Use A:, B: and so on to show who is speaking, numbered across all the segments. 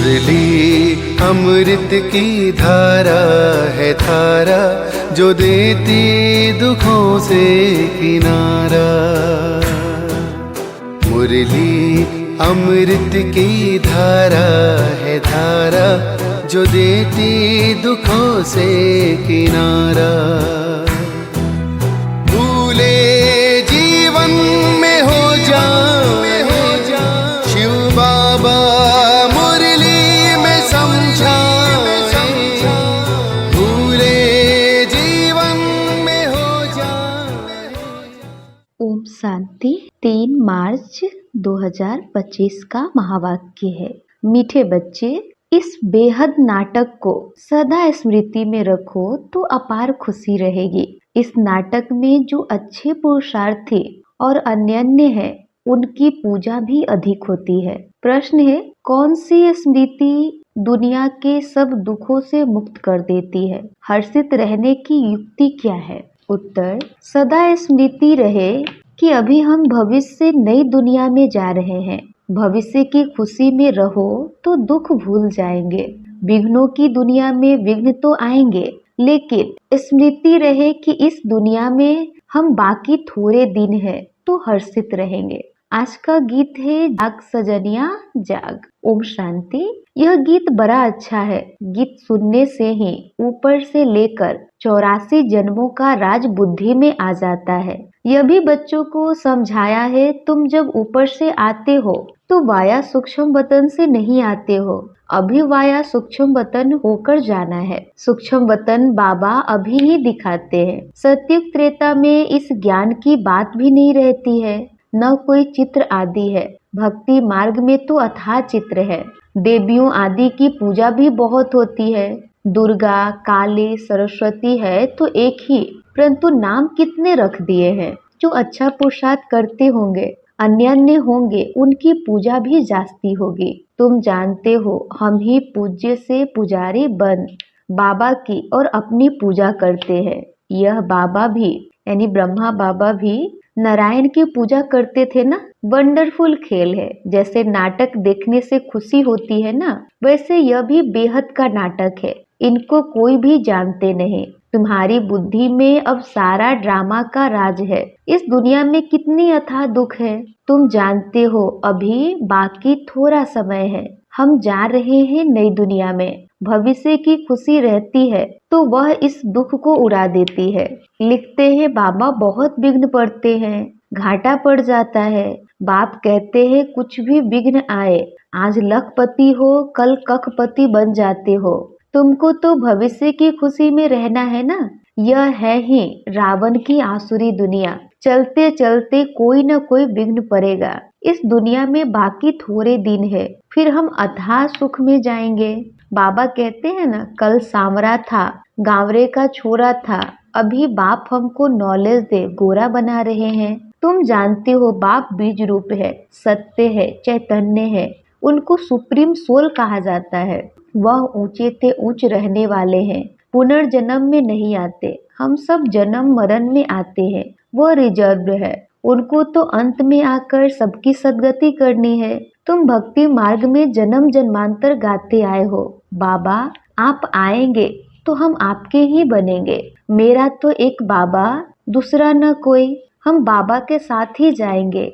A: मुरली अमृत की धारा है धारा, जो देती दुखों से किनारा। मुरली अमृत की धारा है धारा, जो देती दुखों से किनारा। भूले जीवन में हो जाए शिव बाबा मुरली में समझाए, भूले जीवन में हो जाए।
B: ओम शांति। 3 मार्च 2025 का महावाक्य है, मीठे बच्चे इस बेहद नाटक को सदा स्मृति में रखो तो अपार खुशी रहेगी। इस नाटक में जो अच्छे पुरुषार्थी और अनन्य है उनकी पूजा भी अधिक होती है। प्रश्न है, कौन सी स्मृति दुनिया के सब दुखों से मुक्त कर देती है? हर्षित रहने की युक्ति क्या है? उत्तर, सदा स्मृति रहे कि अभी हम भविष्य से नई दुनिया में जा रहे हैं। भविष्य की खुशी में रहो तो दुख भूल जाएंगे। विघ्नों की दुनिया में विघ्न तो आएंगे, लेकिन स्मृति रहे कि इस दुनिया में हम बाकी थोड़े दिन हैं तो हर्षित रहेंगे। आज का गीत है जाग सजनिया जाग। ओम शांति। यह गीत बड़ा अच्छा है। गीत सुनने से ही ऊपर से लेकर 84 जन्मों का राज बुद्धि में आ जाता है। यह भी बच्चों को समझाया है, तुम जब ऊपर से आते हो तो वाया सूक्ष्म वतन से नहीं आते हो, अभी वाया सूक्ष्म वतन होकर जाना है। सूक्ष्म वतन बाबा अभी ही दिखाते हैं। सत्युग त्रेता में इस ज्ञान की बात भी नहीं रहती है, न कोई चित्र आदि है। भक्ति मार्ग में तो अथाह चित्र है। देवियों आदि की पूजा भी बहुत होती है। दुर्गा, काली, सरस्वती है तो एक ही, परंतु नाम कितने रख दिए हैं। जो अच्छा पुरुषार्थ करते होंगे, अन्य होंगे, उनकी पूजा भी जास्ती होगी। तुम जानते हो, हम ही पूज्य से पुजारी बन बाबा की और अपनी पूजा करते हैं। यह बाबा भी यानी ब्रह्मा बाबा भी नारायण की पूजा करते थे ना। वंडरफुल खेल है। जैसे नाटक देखने से खुशी होती है ना, वैसे यह भी बेहद का नाटक है। इनको कोई भी जानते नहीं। तुम्हारी बुद्धि में अब सारा ड्रामा का राज है। इस दुनिया में कितनी अथाह दुख है तुम जानते हो। अभी बाकी थोड़ा समय है। हम जा रहे हैं नई दुनिया में। भविष्य की खुशी रहती है तो वह इस दुख को उड़ा देती है। लिखते हैं बाबा बहुत विघ्न पड़ते हैं, घाटा पड़ जाता है। बाप कहते हैं कुछ भी विघ्न आए, आज लखपति हो कल कखपति बन जाते हो। तुमको तो भविष्य की खुशी में रहना है ना। यह है ही रावण की आसुरी दुनिया। चलते चलते कोई न कोई विघ्न पड़ेगा। इस दुनिया में बाकी थोड़े दिन है, फिर हम अथाह सुख में जाएंगे। बाबा कहते हैं ना, कल सांवरा था, गांवरे का छोरा था, अभी बाप हमको नॉलेज दे गोरा बना रहे हैं। तुम जानते हो बाप बीज रूप है, सत्य है, चैतन्य है। उनको सुप्रीम सोल कहा जाता है। वह ऊंचे ते ऊंच रहने वाले हैं, पुनर्जन्म में नहीं आते। हम सब जन्म मरण में आते हैं। वह रिजर्व है। उनको तो अंत में आकर सबकी सदगति करनी है। तुम भक्ति मार्ग में जन्म जन्मांतर गाते आए हो। बाबा आप आएंगे तो हम आपके ही बनेंगे। मेरा तो एक बाबा, दूसरा न कोई। हम बाबा के साथ ही जाएंगे।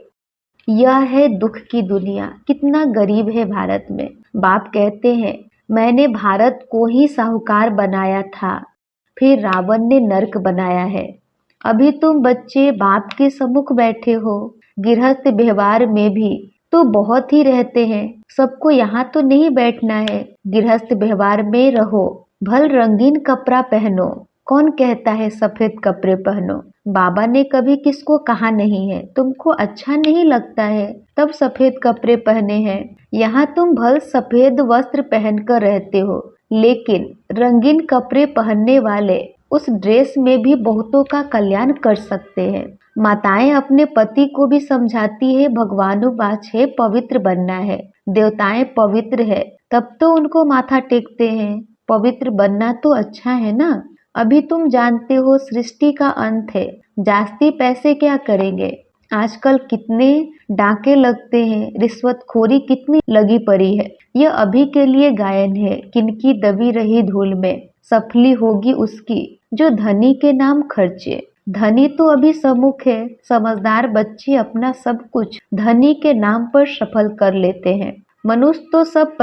B: यह है दुख की दुनिया। कितना गरीब है भारत में। बाप कहते हैं मैंने भारत को ही साहूकार बनाया था, फिर रावण ने नरक बनाया है। अभी तुम बच्चे बाप के सम्मुख बैठे हो। गृहस्थ व्यवहार में भी तो बहुत ही रहते हैं। सबको यहाँ तो नहीं बैठना है। गृहस्थ व्यवहार में रहो, भल रंगीन कपड़ा पहनो। कौन कहता है सफेद कपड़े पहनो? बाबा ने कभी किसको कहा नहीं है। तुमको अच्छा नहीं लगता है तब सफेद कपड़े पहने हैं। यहाँ तुम भल सफेद वस्त्र पहनकर रहते हो, लेकिन रंगीन कपड़े पहनने वाले उस ड्रेस में भी बहुतों का कल्याण कर सकते हैं। माताएं अपने पति को भी समझाती है भगवानुवाच है पवित्र बनना है। देवताएं पवित्र है तब तो उनको माथा टेकते हैं। पवित्र बनना तो अच्छा है ना। अभी तुम जानते हो सृष्टि का अंत है। जास्ती पैसे क्या करेंगे? आजकल कितने डाके लगते हैं, रिश्वतखोरी कितनी लगी पड़ी है। यह अभी के लिए गायन है, किनकी दबी रही धूल में सफली होगी उसकी जो धनी के नाम खर्चे। धनी तो अभी सम्मुख है, समझदार बच्चे अपना सब कुछ धनी के नाम पर सफल कर लेते हैं। मनुष्य तो सब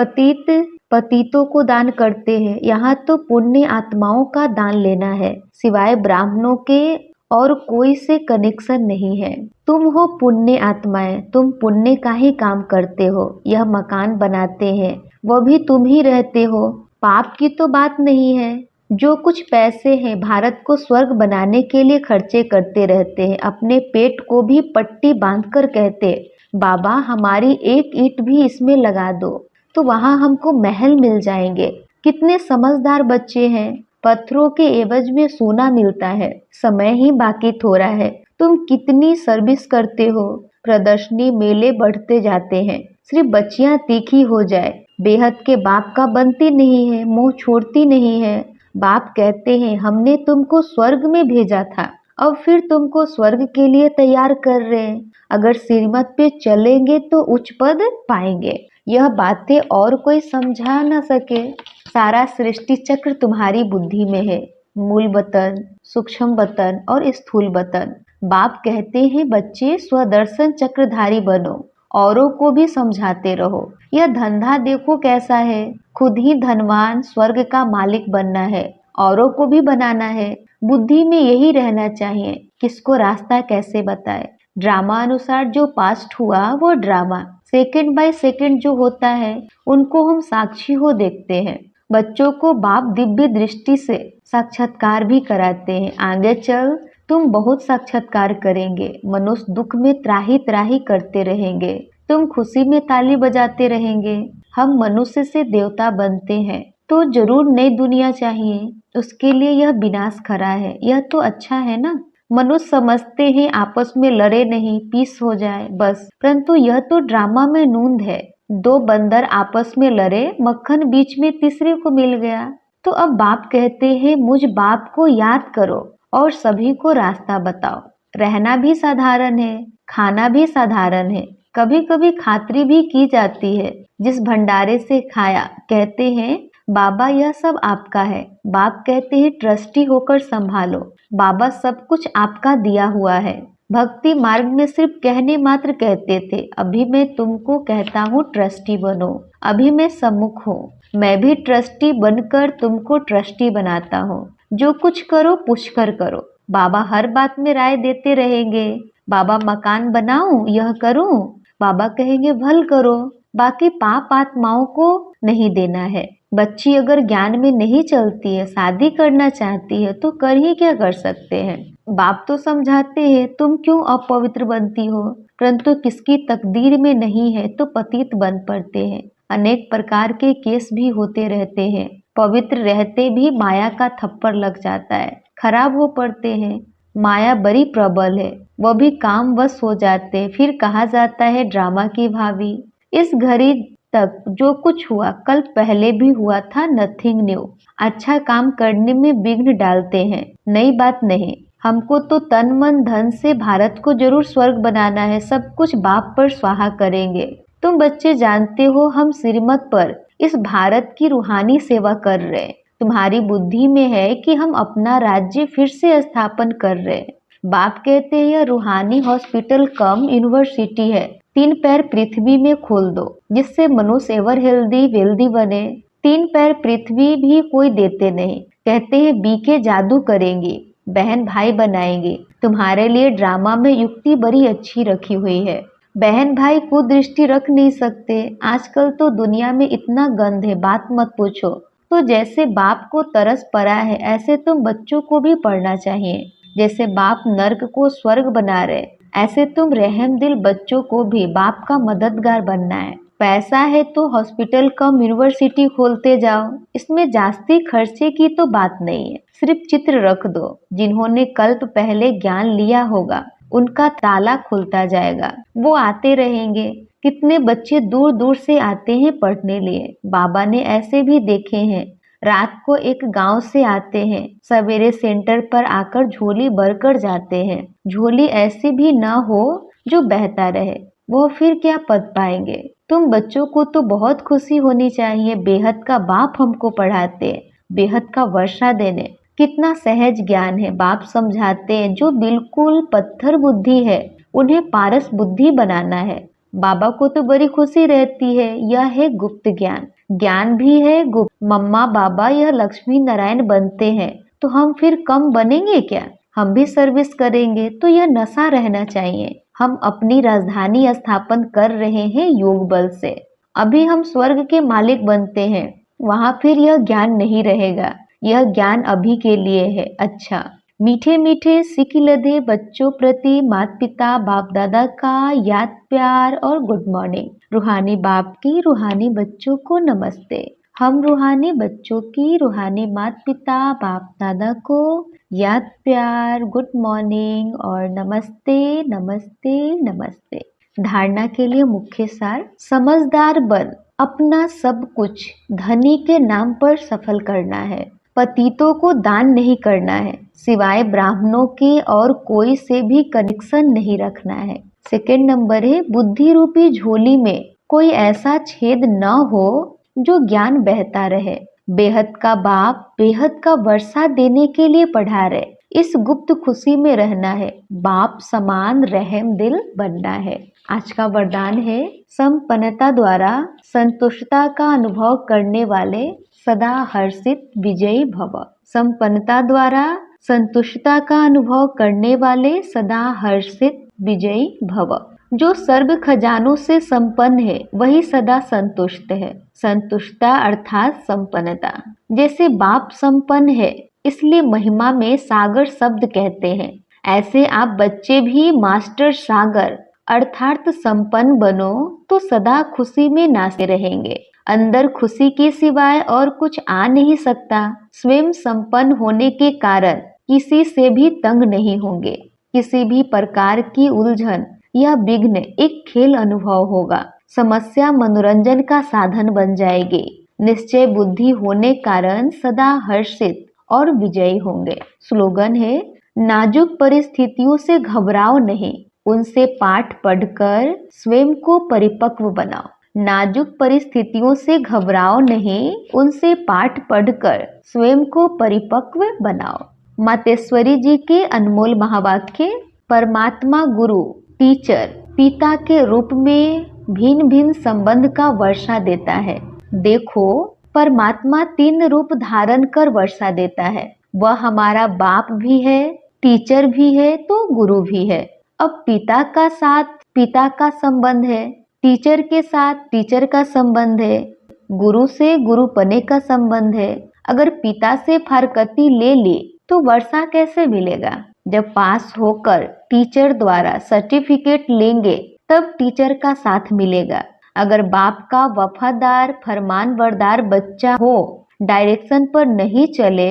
B: पतितों को दान करते हैं, यहाँ तो पुण्य आत्माओं का दान लेना है, सिवाय ब्राह्मणों के और कोई से कनेक्शन नहीं है। तुम हो पुण्य आत्माएं, तुम पुण्य का ही काम करते हो। यह मकान बनाते हैं वो भी तुम ही रहते हो। पाप की तो बात नहीं है। जो कुछ पैसे हैं भारत को स्वर्ग बनाने के लिए खर्चे करते रहते हैं। अपने पेट को भी पट्टी बांधकर कहते, बाबा हमारी एक ईंट भी इसमें लगा दो तो वहां हमको महल मिल जाएंगे। कितने समझदार बच्चे हैं। पत्थरों के एवज में सोना मिलता है, समय ही बाकी थोड़ा है। तुम कितनी सर्विस करते हो। प्रदर्शनी मेले बढ़ते जाते हैं, सिर्फ बच्चियां तीखी हो जाए। बेहद के बाप का बनती नहीं है, मुंह छोड़ती नहीं है। बाप कहते हैं हमने तुमको स्वर्ग में भेजा था, अब फिर तुमको स्वर्ग के लिए तैयार कर रहे हैं। अगर श्रीमत पे चलेंगे तो उच्च पद पाएंगे। यह बातें और कोई समझा न सके। सारा सृष्टि चक्र तुम्हारी बुद्धि में है, मूल बतन, सूक्ष्म बतन और स्थूल बतन। बाप कहते हैं बच्चे स्वदर्शन चक्रधारी बनो, औरों को भी समझाते रहो। यह धंधा देखो कैसा है, खुद ही धनवान स्वर्ग का मालिक बनना है, औरों को भी बनाना है। बुद्धि में यही रहना चाहिए, किसको रास्ता कैसे बताए। ड्रामा अनुसार जो पास्ट हुआ वो ड्रामा, सेकंड बाय सेकंड जो होता है उनको हम साक्षी हो देखते हैं। बच्चों को बाप दिव्य दृष्टि से साक्षात्कार भी कराते हैं। आगे चल तुम बहुत साक्षात्कार करेंगे। मनुष्य दुख में त्राही त्राही करते रहेंगे, तुम खुशी में ताली बजाते रहेंगे। हम मनुष्य से देवता बनते हैं तो जरूर नई दुनिया चाहिए, उसके लिए यह विनाश खरा है। यह तो अच्छा है ना। मनुष्य समझते हैं आपस में लड़े नहीं, पीस हो जाए बस, परंतु यह तो ड्रामा में नूंद है। दो बंदर आपस में लड़े, मक्खन बीच में तीसरे को मिल गया। तो अब बाप कहते हैं मुझ बाप को याद करो और सभी को रास्ता बताओ। रहना भी साधारण है, खाना भी साधारण है, कभी कभी खातरी भी की जाती है। जिस भंडारे से खाया, कहते हैं बाबा यह सब आपका है। बाप कहते हैं ट्रस्टी होकर संभालो, बाबा सब कुछ आपका दिया हुआ है। भक्ति मार्ग में सिर्फ कहने मात्र कहते थे, अभी मैं तुमको कहता हूँ ट्रस्टी बनो। अभी मैं सम्मुख हूँ, मैं भी ट्रस्टी बनकर तुमको ट्रस्टी बनाता हूँ। जो कुछ करो पुष्कर करो। बाबा हर बात में राय देते रहेंगे। बाबा मकान बनाऊं, यह करूं, बाबा कहेंगे भल करो। बाकी पाप आत्माओं को नहीं देना है। बच्ची अगर ज्ञान में नहीं चलती है, शादी करना चाहती है तो कर ही क्या कर सकते हैं। बाप तो समझाते हैं तुम क्यों अपवित्र बनती हो, परंतु किसकी तकदीर में नहीं है तो पतित बन पड़ते हैं। अनेक प्रकार के केस भी होते रहते हैं। पवित्र रहते भी माया का थप्पड़ लग जाता है, खराब हो पड़ते हैं। माया बड़ी प्रबल है, वह भी कामवश हो जाते हैं। फिर कहा जाता है ड्रामा की भाभी। इस घड़ी तक जो कुछ हुआ कल पहले भी हुआ था, नथिंग न्यू। अच्छा काम करने में विघ्न डालते हैं, नई बात नहीं। हमको तो तन मन धन से भारत को जरूर स्वर्ग बनाना है, सब कुछ बाप पर स्वाहा करेंगे। तुम बच्चे जानते हो हम श्रीमत पर इस भारत की रूहानी सेवा कर रहे हैं। तुम्हारी बुद्धि में है कि हम अपना राज्य फिर से स्थापन कर रहे हैं। बाप कहते हैं यह रूहानी हॉस्पिटल कम यूनिवर्सिटी है। 3 पैर पृथ्वी में खोल दो जिससे मनुष्य एवर हेल्दी वेल्दी बने। 3 पैर पृथ्वी भी कोई देते नहीं, कहते हैं बीके जादू करेंगी, बहन भाई बनाएंगे। तुम्हारे लिए ड्रामा में युक्ति बड़ी अच्छी रखी हुई है। बहन भाई कुदृष्टि रख नहीं सकते। आजकल तो दुनिया में इतना गंद है, बात मत पूछो। तो जैसे बाप को तरस पड़ा है, ऐसे तुम बच्चों को भी पढ़ना चाहिए। जैसे बाप नर्क को स्वर्ग बना रहे, ऐसे तुम रहम दिल बच्चों को भी बाप का मददगार बनना है। पैसा है तो हॉस्पिटल कम यूनिवर्सिटी खोलते जाओ, इसमें जास्ती खर्चे की तो बात नहीं है। सिर्फ चित्र रख दो, जिन्होंने कल्प पहले ज्ञान लिया होगा उनका ताला खुलता जाएगा, वो आते रहेंगे। कितने बच्चे दूर दूर से आते हैं पढ़ने लिए, बाबा ने ऐसे भी देखे हैं। रात को एक गांव से आते हैं, सवेरे सेंटर पर आकर झोली भरकर जाते हैं। झोली ऐसी भी न हो जो बहता रहे, वो फिर क्या पद पाएंगे। तुम बच्चों को तो बहुत खुशी होनी चाहिए, बेहद का बाप हमको पढ़ाते हैं, बेहद का वर्षा देने, कितना सहज ज्ञान है। बाप समझाते हैं जो बिल्कुल पत्थर बुद्धि है उन्हें पारस बुद्धि बनाना है। बाबा को तो बड़ी खुशी रहती है। यह है गुप्त ज्ञान, ज्ञान भी है गुप्त। मम्मा बाबा यह लक्ष्मी नारायण बनते हैं तो हम फिर कम बनेंगे क्या? हम भी सर्विस करेंगे। तो यह नशा रहना चाहिए। हम अपनी राजधानी स्थापन कर रहे हैं योग बल से। अभी हम स्वर्ग के मालिक बनते हैं, वहां फिर यह ज्ञान नहीं रहेगा। यह ज्ञान अभी के लिए है। अच्छा, मीठे मीठे सिक लदे बच्चों प्रति माता पिता बाप दादा का याद प्यार और गुड मॉर्निंग। रूहानी बाप की रूहानी बच्चों को नमस्ते। हम रूहानी बच्चों की रूहानी माता पिता बाप दादा को याद प्यार गुड मॉर्निंग और नमस्ते नमस्ते नमस्ते। धारणा के लिए मुख्य सार, समझदार बन अपना सब कुछ धनी के नाम पर सफल करना है। पतितों को दान नहीं करना है, सिवाय ब्राह्मणों के और कोई से भी कनेक्शन नहीं रखना है। सेकंड नंबर है, बुद्धि रूपी झोली में कोई ऐसा छेद न हो जो ज्ञान बहता रहे। बेहद का बाप बेहद का वर्षा देने के लिए पढ़ा रहे। इस गुप्त खुशी में रहना है, बाप समान रहम दिल बनना है। आज का वरदान है, संपन्नता द्वारा संतुष्टता का अनुभव करने वाले सदा हर्षित विजयी भव। संपन्नता द्वारा संतुष्टता का अनुभव करने वाले सदा हर्षित विजयी भव। जो सर्व खजानों से संपन्न है वही सदा संतुष्ट है। संतुष्टता अर्थात संपन्नता। जैसे बाप संपन्न है इसलिए महिमा में सागर शब्द कहते हैं, ऐसे आप बच्चे भी मास्टर सागर अर्थात संपन्न बनो तो सदा खुशी में नाचते रहेंगे। अंदर खुशी के सिवाय और कुछ आ नहीं सकता। स्वयं संपन्न होने के कारण किसी से भी तंग नहीं होंगे। किसी भी प्रकार की उलझन या विघ्न एक खेल अनुभव होगा। समस्या मनोरंजन का साधन बन जाएगी। निश्चय बुद्धि होने कारण सदा हर्षित और विजयी होंगे। स्लोगन है, नाजुक परिस्थितियों से घबराओ नहीं, उनसे पाठ पढ़कर स्वयं को परिपक्व बनाओ। नाजुक परिस्थितियों से घबराओ नहीं, उनसे पाठ पढ़कर स्वयं को परिपक्व बनाओ। मातेश्वरी जी के अनमोल महावाक्य, परमात्मा गुरु टीचर पिता के रूप में भिन्न भिन्न संबंध का वर्षा देता है। देखो, परमात्मा 3 रूप धारण कर वर्षा देता है। वह हमारा बाप भी है, टीचर भी है तो गुरु भी है। अब पिता का साथ पिता का संबंध है, टीचर के साथ टीचर का संबंध है, गुरु से गुरु पने का संबंध है। अगर पिता से फारकती ले ली तो वर्षा कैसे मिलेगा? जब पास होकर टीचर द्वारा सर्टिफिकेट लेंगे तब टीचर का साथ मिलेगा। अगर बाप का वफादार फरमानबरदार बच्चा हो, डायरेक्शन पर नहीं चले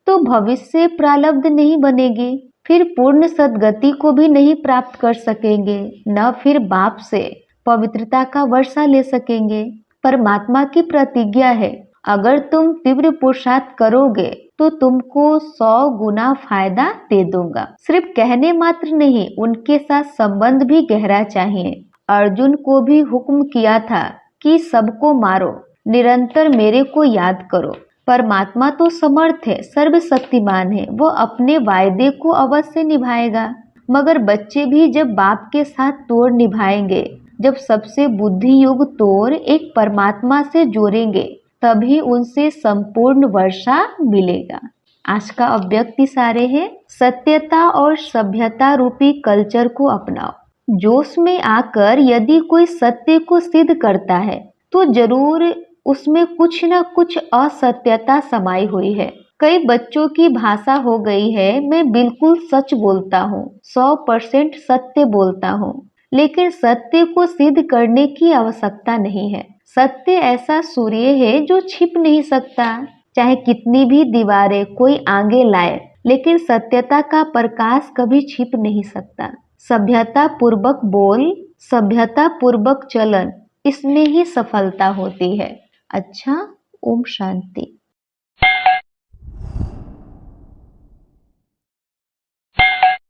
B: तो भविष्य प्रारब्ध नहीं बनेगी, फिर पूर्ण सद्गति को भी नहीं प्राप्त कर सकेंगे, न फिर बाप से पवित्रता का वर्षा ले सकेंगे। परमात्मा की प्रतिज्ञा है, अगर तुम तीव्र पुरुषार्थ करोगे तो तुमको 100 गुना फायदा दे दूंगा। सिर्फ कहने मात्र नहीं, उनके साथ संबंध भी गहरा चाहिए। अर्जुन को भी हुक्म किया था कि सबको मारो, निरंतर मेरे को याद करो। परमात्मा तो समर्थ है, सर्वशक्तिमान है, वो अपने वायदे को अवश्य निभाएगा। मगर बच्चे भी जब बाप के साथ तोड़ निभाएंगे, जब सबसे बुद्धि युग तोड़ एक परमात्मा से जोड़ेंगे, तभी उनसे संपूर्ण वर्षा मिलेगा। आज का अव्यक्त सारे है, सत्यता और सभ्यता रूपी कल्चर को अपनाओ। जोश में आकर यदि कोई सत्य को सिद्ध करता है तो जरूर उसमें कुछ न कुछ असत्यता समाई हुई है। कई बच्चों की भाषा हो गई है, मैं बिल्कुल सच बोलता हूँ, 100% सत्य बोलता हूँ। लेकिन सत्य को सिद्ध करने की आवश्यकता नहीं है। सत्य ऐसा सूर्य है जो छिप नहीं सकता, चाहे कितनी भी दीवारें कोई आगे लाए, लेकिन सत्यता का प्रकाश कभी छिप नहीं सकता। सभ्यता पूर्वक बोल, सभ्यता पूर्वक चलन, इसमें ही सफलता होती है। अच्छा, ओम शांति।